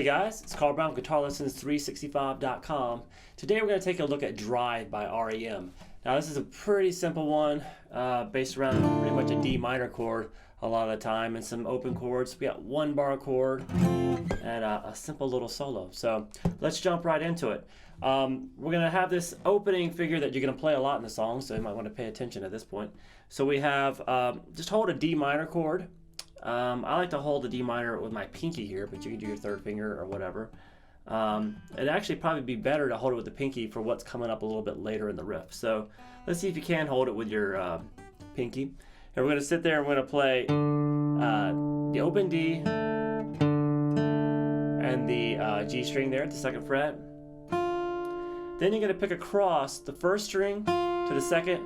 Hey guys, it's Carl Brown, GuitarLessons365.com. Today we're going to take a look at Drive by R.E.M. Now this is a pretty simple one, based around pretty much a D minor chord a lot of the time, and some open chords. We got one bar chord and a simple little solo. So let's jump right into it. We're going to have this opening figure that you're going to play a lot in the song, so you might want to pay attention at this point. So we have, just hold a D minor chord. I like to hold the D minor with my pinky here, but you can do your third finger or whatever. It'd actually probably be better to hold it with the pinky for what's coming up a little bit later in the riff. So let's see if you can hold it with your pinky. And we're going to sit there and we're going to play the open D and the G string there at the second fret. Then you're going to pick across the first string to the second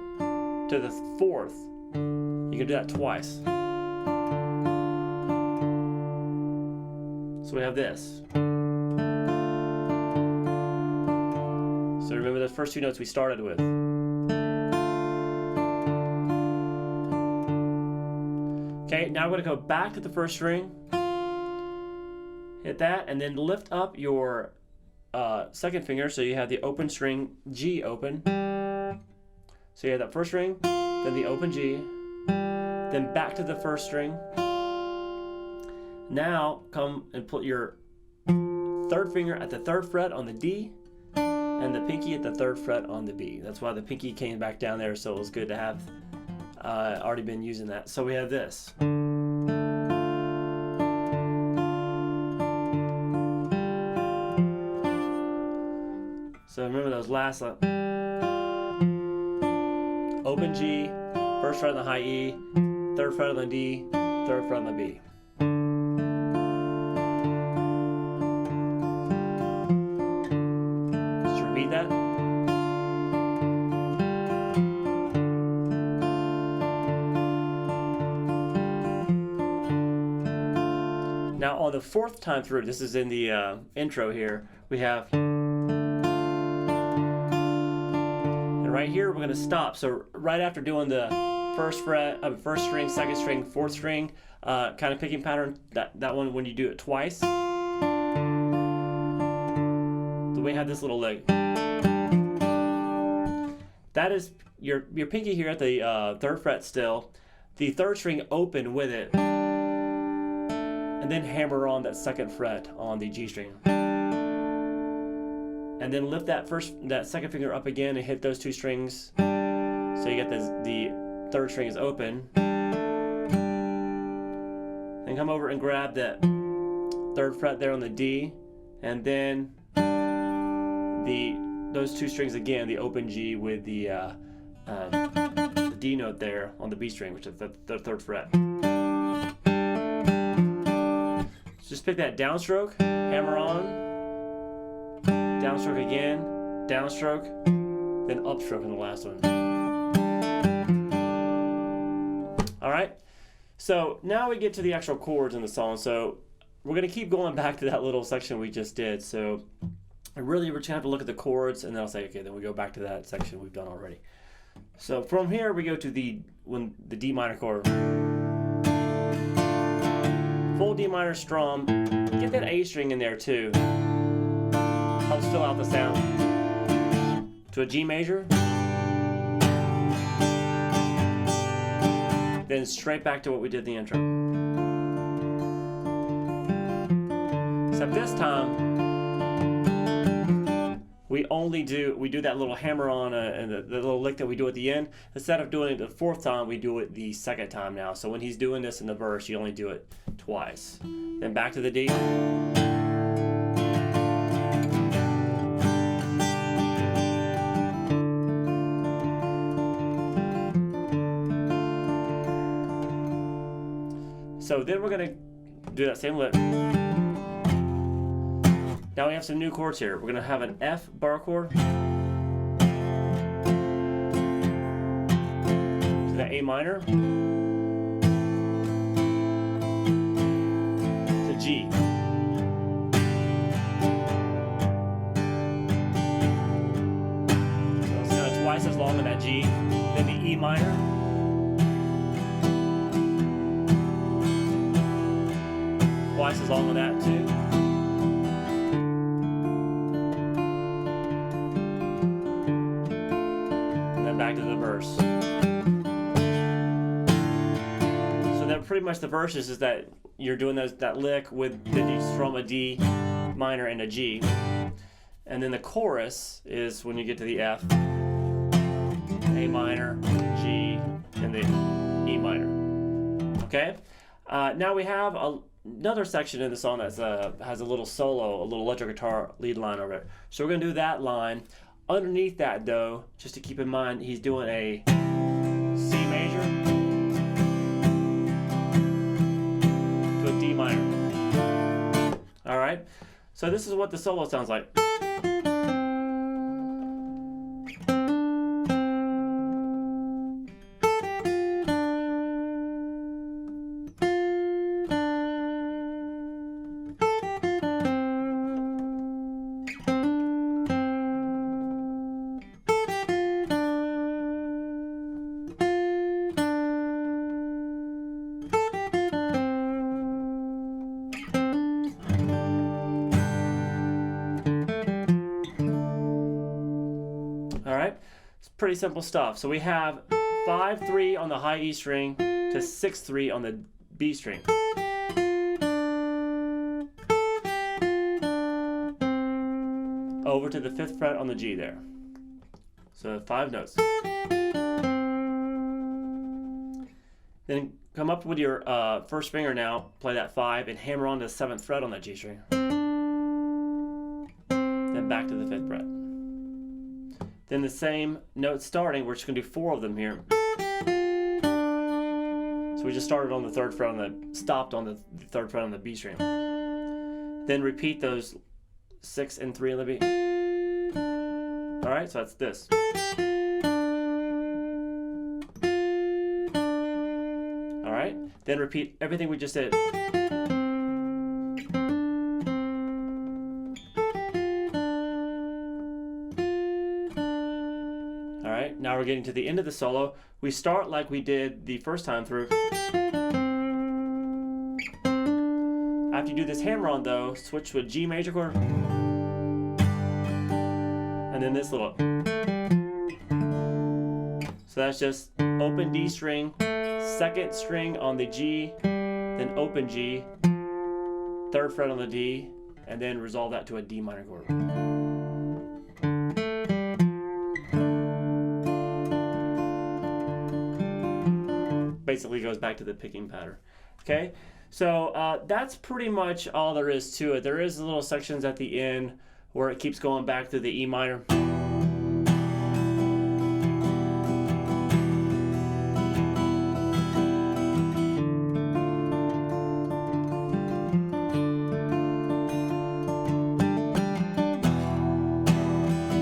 to the fourth. You can do that twice. So we have this. So remember the first two notes we started with. Okay, now we're going to go back to the first string, hit that, and then lift up your second finger so you have the open string G open. So you have that first string, then the open G, then back to the first string. Now come and put your third finger at the third fret on the D and the pinky at the third fret on the B. That's why the pinky came back down there, so it was good to have already been using that. So we have this. So remember those last open G, first fret on the high E, third fret on the D, third fret on the B. Just repeat that. Now on the fourth time through, this is in the intro here, we have, and right here we're going to stop. So right after doing the first string, second string, fourth string kind of picking pattern, that one when you do it twice, so we have this little lick. That is your pinky here at the third fret still, the third string open with it, and then hammer on that second fret on the G string. And then lift that second finger up again and hit those two strings. So you get the third string is open. Then come over and grab that third fret there on the D, and then those two strings again, the open G with the D note there on the B string, which is the third fret. Just pick that downstroke, hammer on, downstroke again, downstroke, then upstroke in the last one. Alright, so now we get to the actual chords in the song. So we're going to keep going back to that little section we just did. So really we're going to have to look at the chords, and then I'll say, okay, then we go back to that section we've done already. So from here we go to the D minor chord. Full D minor strum. Get that A string in there too. Helps fill out the sound. To a G major. Then straight back to what we did in the intro. Except this time, we do that little hammer on and the little lick that we do at the end. Instead of doing it the fourth time, we do it the second time now. So when he's doing this in the verse, you only do it twice. Then back to the D. So then we're going to do that same lick. Now we have some new chords here. We're going to have an F bar chord to the A minor to G. So it's kind of twice as long in that G. Then the E minor. Twice as long on that too. then back to the verse. So then pretty much the verse is that you're doing that lick with from a D minor and a G. And then the chorus is when you get to the F, A minor, G, and the E minor. Okay? Now we have another section in the song that has a little solo, a little electric guitar lead line over it. So we're going to do that line. Underneath that, though, just to keep in mind, he's doing a C major to a D minor. All right? So this is what the solo sounds like. Alright, it's pretty simple stuff. So we have 5-3 on the high E string to 6-3 on the B string. Over to the 5th fret on the G there. So 5 notes. Then come up with your first finger now, play that 5 and hammer on the 7th fret on that G string. Then back to the 5th fret. Then the same note starting, we're just going to do 4 of them here. So we just started on the 3rd fret stopped on the 3rd fret on the B string. Then repeat those 6 and 3 on the B. Alright, so that's this. Alright, then repeat everything we just did. Alright, now we're getting to the end of the solo. We start like we did the first time through. After you do this hammer on though, switch to a G major chord. And then this little. So that's just open D string, 2nd string on the G, then open G, 3rd fret on the D, and then resolve that to a D minor chord. Basically goes back to the picking pattern. Okay, so that's pretty much all there is to it. There is little sections at the end where it keeps going back to the E minor.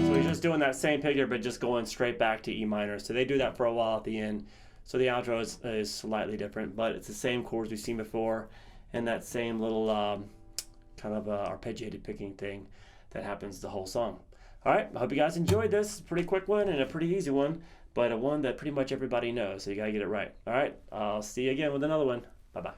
So he's just doing that same picture but just going straight back to E minor. So they do that for a while at the end. So the outro is slightly different, but it's the same chords we've seen before and that same little kind of arpeggiated picking thing that happens the whole song. All right, I hope you guys enjoyed this. It's a pretty quick one and a pretty easy one, but a one that pretty much everybody knows, so you gotta get it right. All right, I'll see you again with another one. Bye-bye.